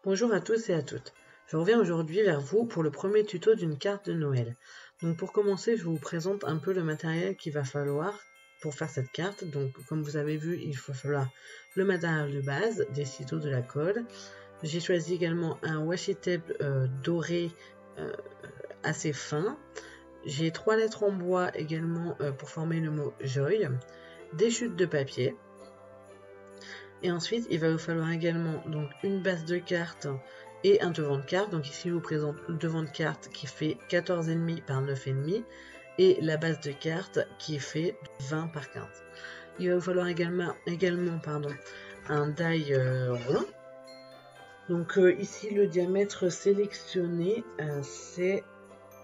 Bonjour à tous et à toutes. Je reviens aujourd'hui vers vous pour le premier tuto d'une carte de Noël. Donc pour commencer, je vous présente un peu le matériel qu'il va falloir pour faire cette carte. Donc comme vous avez vu, il va falloir le matériel de base, des ciseaux, de la colle. J'ai choisi également un washi tape doré assez fin. J'ai 3 lettres en bois également pour former le mot Joy, des chutes de papier. Et ensuite, il va vous falloir également donc une base de carte et un devant de carte. Donc ici, je vous présente le devant de carte qui fait 14,5 par 9,5 et la base de carte qui fait 20 par 15. Il va vous falloir également un die rond. Donc ici, le diamètre sélectionné, c'est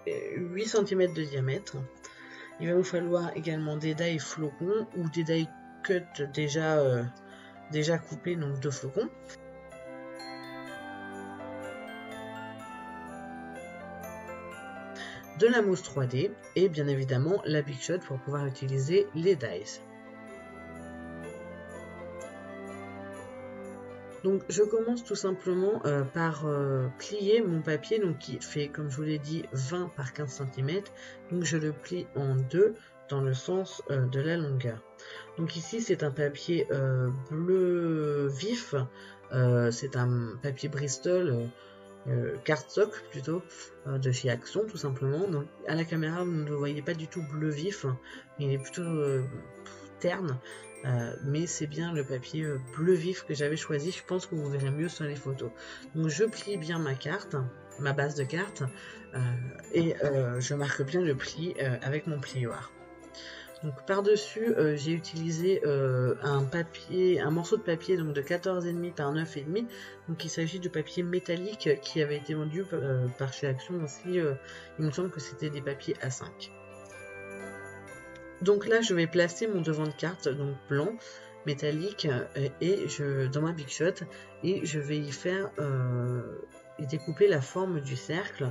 8 cm de diamètre. Il va vous falloir également des die flocons ou des die cut déjà coupés, donc de flocons. De la mousse 3D et bien évidemment la Big Shot pour pouvoir utiliser les dies. Donc je commence tout simplement par plier mon papier donc qui fait, comme je vous l'ai dit, 20 par 15 cm. Donc je le plie en deux dans le sens de la longueur. Donc ici c'est un papier bleu vif, c'est un papier Bristol cardstock plutôt, de chez Action tout simplement. Donc à la caméra vous ne le voyez pas du tout bleu vif, il est plutôt terne. Mais c'est bien le papier bleu vif que j'avais choisi. Je pense que vous verrez mieux sur les photos. Donc je plie bien ma carte, ma base de carte, et je marque bien le pli avec mon plioir. Donc par-dessus, j'ai utilisé un morceau de papier donc de 14,5 par 9,5. Donc il s'agit de papier métallique qui avait été vendu par chez Action aussi. Il me semble que c'était des papiers A5. Donc là, je vais placer mon devant de carte, donc blanc, métallique, dans ma Big Shot, et je vais y faire découper la forme du cercle,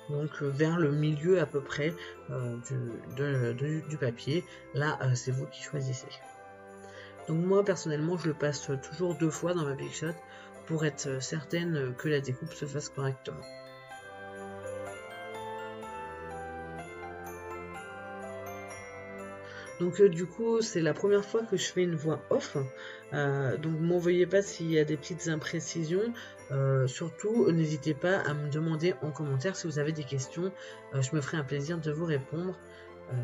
donc vers le milieu à peu près du papier. Là, c'est vous qui choisissez. Donc moi, personnellement, je le passe toujours 2 fois dans ma Big Shot pour être certaine que la découpe se fasse correctement. Donc du coup, c'est la première fois que je fais une voix off, donc m'envoyez pas s'il y a des petites imprécisions, surtout n'hésitez pas à me demander en commentaire si vous avez des questions, je me ferai un plaisir de vous répondre.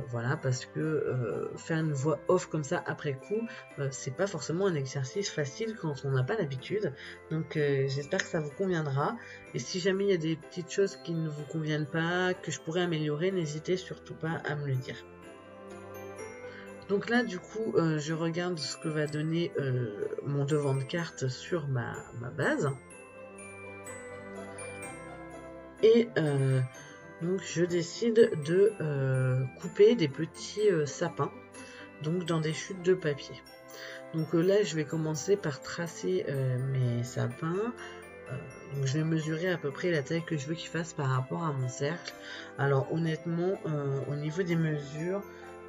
Voilà, parce que faire une voix off comme ça après coup, c'est pas forcément un exercice facile quand on n'a pas l'habitude. Donc j'espère que ça vous conviendra. Et si jamais il y a des petites choses qui ne vous conviennent pas, que je pourrais améliorer, n'hésitez surtout pas à me le dire. Donc là, du coup, je regarde ce que va donner mon devant de carte sur ma base. Et donc, je décide de couper des petits sapins, donc dans des chutes de papier. Donc là, je vais commencer par tracer mes sapins. Donc je vais mesurer à peu près la taille que je veux qu'il fasse par rapport à mon cercle. Alors honnêtement, au niveau des mesures,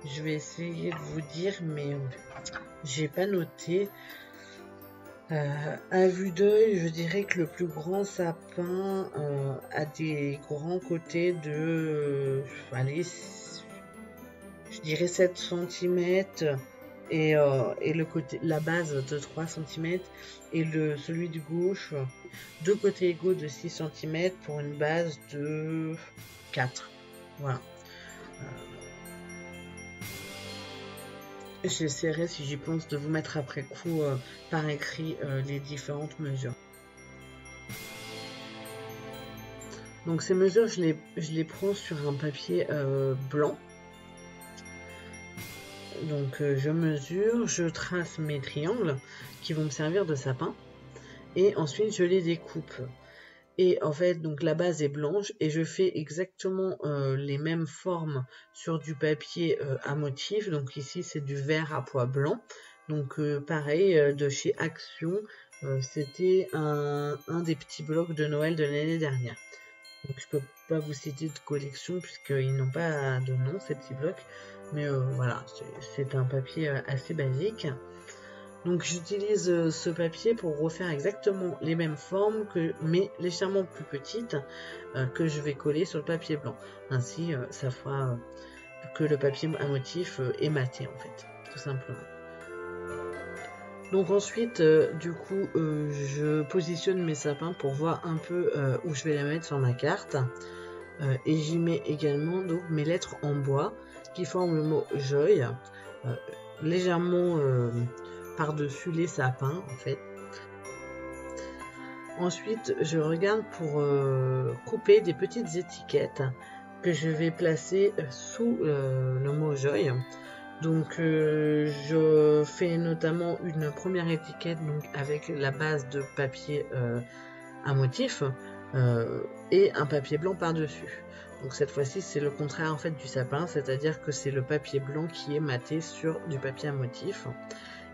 je vais essayer de vous dire, mais j'ai pas noté. À vue d'œil, je dirais que le plus grand sapin a des grands côtés de, allez, je dirais 7 cm et la base de 3 cm et celui de gauche, deux côtés égaux de 6 cm pour une base de 4. Voilà. J'essaierai, si j'y pense, de vous mettre après coup par écrit les différentes mesures. Donc ces mesures, je les prends sur un papier blanc. Donc je mesure, je trace mes triangles qui vont me servir de sapin. Et ensuite, je les découpe. Et en fait, donc la base est blanche et je fais exactement les mêmes formes sur du papier à motif. Donc ici, c'est du vert à pois blanc. Donc pareil, de chez Action, c'était un des petits blocs de Noël de l'année dernière. Donc je peux pas vous citer de collection puisqu'ils n'ont pas de nom, ces petits blocs. Mais voilà, c'est un papier assez basique. Donc j'utilise ce papier pour refaire exactement les mêmes formes, mais légèrement plus petites, que je vais coller sur le papier blanc. Ainsi, ça fera que le papier à motif est maté en fait, tout simplement. Donc ensuite, du coup, je positionne mes sapins pour voir un peu où je vais les mettre sur ma carte. Et j'y mets également donc mes lettres en bois qui forment le mot Joy, légèrement par-dessus les sapins en fait. Ensuite, je regarde pour couper des petites étiquettes que je vais placer sous le mot Joy. Donc je fais notamment une première étiquette donc avec la base de papier à motif et un papier blanc par-dessus. Donc cette fois-ci c'est le contraire en fait du sapin, c'est-à-dire que c'est le papier blanc qui est maté sur du papier à motif.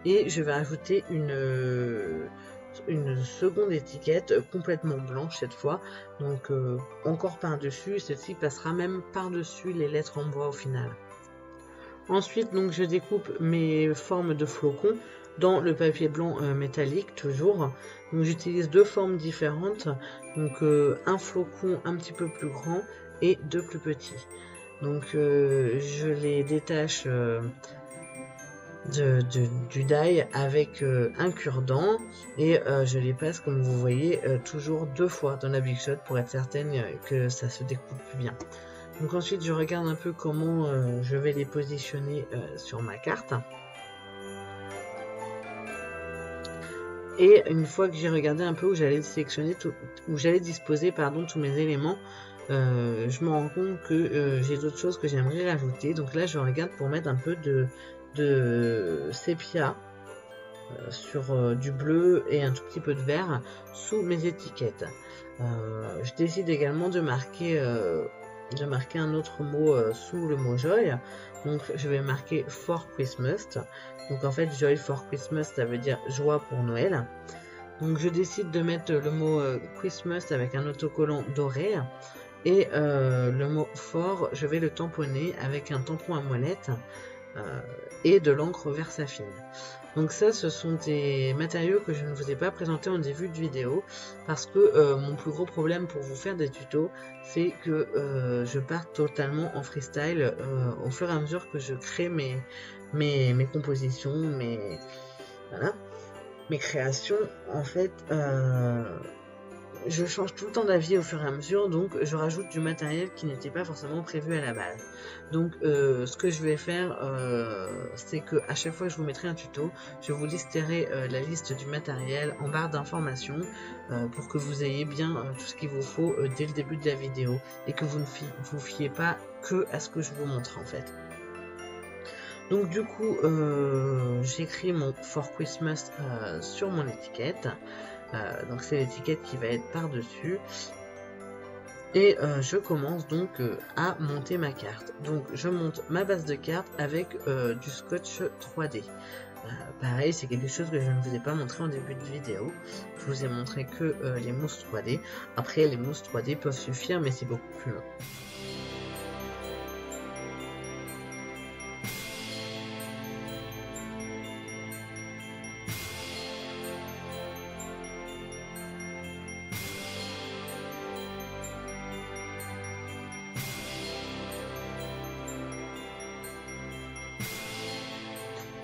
Et je vais ajouter une seconde étiquette complètement blanche cette fois, donc encore par-dessus, celle-ci passera même par-dessus les lettres en bois au final. Ensuite, donc, je découpe mes formes de flocons dans le papier blanc métallique, toujours. Donc, j'utilise deux formes différentes. Donc, un flocon un petit peu plus grand et deux plus petits. Donc, je les détache du die avec un cure-dent et je les passe, comme vous voyez, toujours deux fois dans la Big Shot pour être certaine que ça se découpe bien. Donc ensuite je regarde un peu comment je vais les positionner sur ma carte. Et une fois que j'ai regardé un peu où j'allais sélectionner, où j'allais disposer tous mes éléments, je me rends compte que j'ai d'autres choses que j'aimerais rajouter. Donc là je regarde pour mettre un peu de sépia sur du bleu et un tout petit peu de vert sous mes étiquettes. Je décide également de marquer un autre mot sous le mot Joy. Donc je vais marquer For Christmas. Donc en fait Joy for Christmas ça veut dire joie pour Noël. Donc je décide de mettre le mot Christmas avec un autocollant doré. Et le mot for je vais le tamponner avec un tampon à molette et de l'encre Versafine. Donc ça, ce sont des matériaux que je ne vous ai pas présentés en début de vidéo parce que mon plus gros problème pour vous faire des tutos, c'est que je pars totalement en freestyle au fur et à mesure que je crée mes compositions, mes créations. En fait, je change tout le temps d'avis au fur et à mesure, donc je rajoute du matériel qui n'était pas forcément prévu à la base. Donc ce que je vais faire, c'est que à chaque fois que je vous mettrai un tuto, je vous listerai la liste du matériel en barre d'informations pour que vous ayez bien tout ce qu'il vous faut dès le début de la vidéo et que vous ne vous fiez pas que à ce que je vous montre en fait. Donc du coup, j'écris mon For Christmas sur mon étiquette. Donc c'est l'étiquette qui va être par-dessus. Et je commence donc à monter ma carte. Donc je monte ma base de carte avec du scotch 3D. Pareil, c'est quelque chose que je ne vous ai pas montré en début de vidéo. Je vous ai montré que les mousses 3D. Après, les mousses 3D peuvent suffire, mais c'est beaucoup plus long.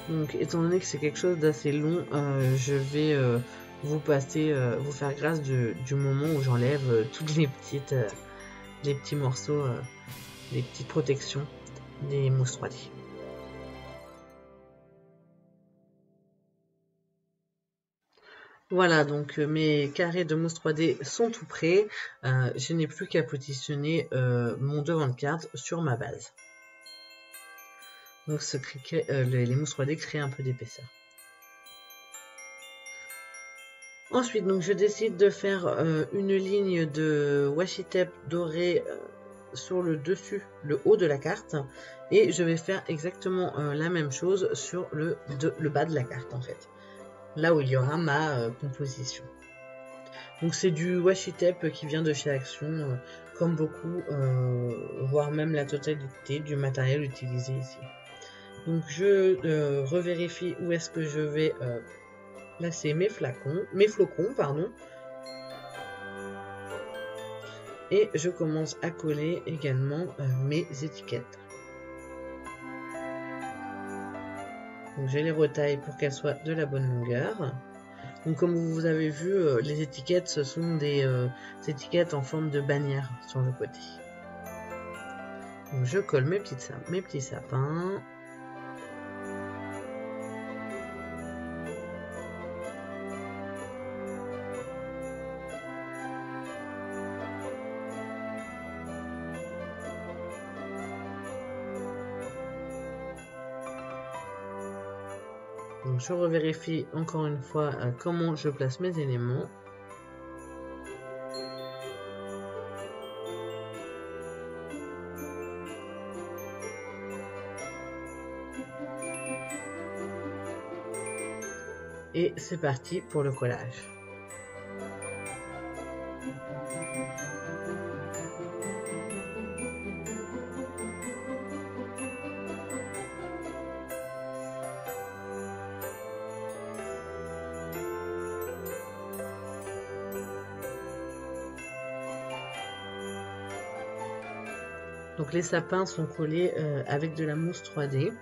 Donc étant donné que c'est quelque chose d'assez long, je vais vous faire grâce du moment où j'enlève toutes les petits morceaux, les petites protections des mousses 3D. Voilà, donc mes carrés de mousse 3D sont tout prêts. Je n'ai plus qu'à positionner mon devant de carte sur ma base. Donc les mousses 3D créent un peu d'épaisseur. Ensuite, donc je décide de faire une ligne de washi tape doré sur le dessus, le haut de la carte, et je vais faire exactement la même chose sur le bas de la carte en fait, là où il y aura ma composition. Donc c'est du washi tape qui vient de chez Action, comme beaucoup, voire même la totalité du matériel utilisé ici. Donc je revérifie où est-ce que je vais placer mes flocons, pardon. Et je commence à coller également mes étiquettes. Donc je les retaille pour qu'elles soient de la bonne longueur. Donc comme vous avez vu, les étiquettes, ce sont des étiquettes en forme de bannière sur le côté. Donc je colle mes petits sapins. Donc je revérifie encore une fois comment je place mes éléments. Et c'est parti pour le collage. Donc les sapins sont collés avec de la mousse 3D.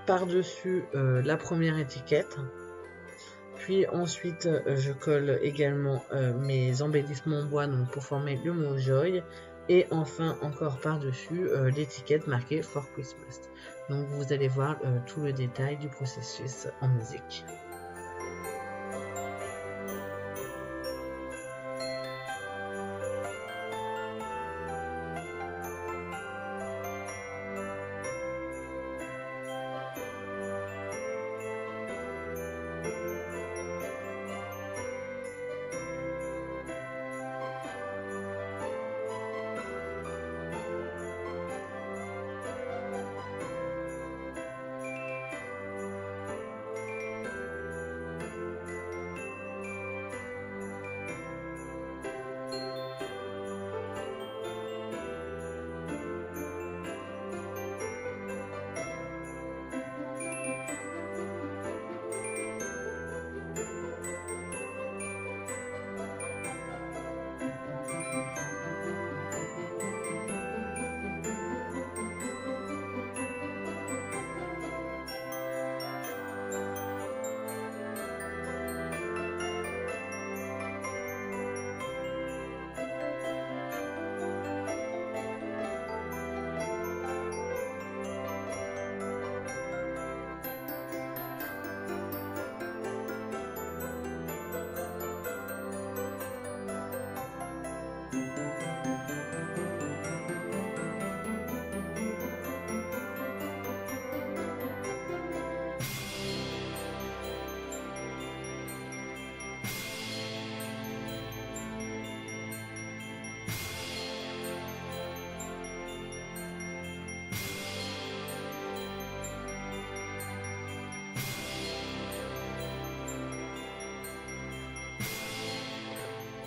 Par-dessus la première étiquette. Puis ensuite je colle également mes embellissements en bois donc pour former le mot Joy. Et enfin encore par-dessus l'étiquette marquée For Christmas. Donc vous allez voir tout le détail du processus en musique.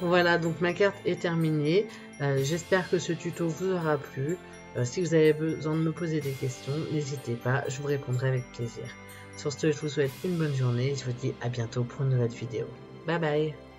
Voilà, donc ma carte est terminée. J'espère que ce tuto vous aura plu. Si vous avez besoin de me poser des questions, n'hésitez pas, je vous répondrai avec plaisir. Sur ce, je vous souhaite une bonne journée et je vous dis à bientôt pour une nouvelle vidéo. Bye bye!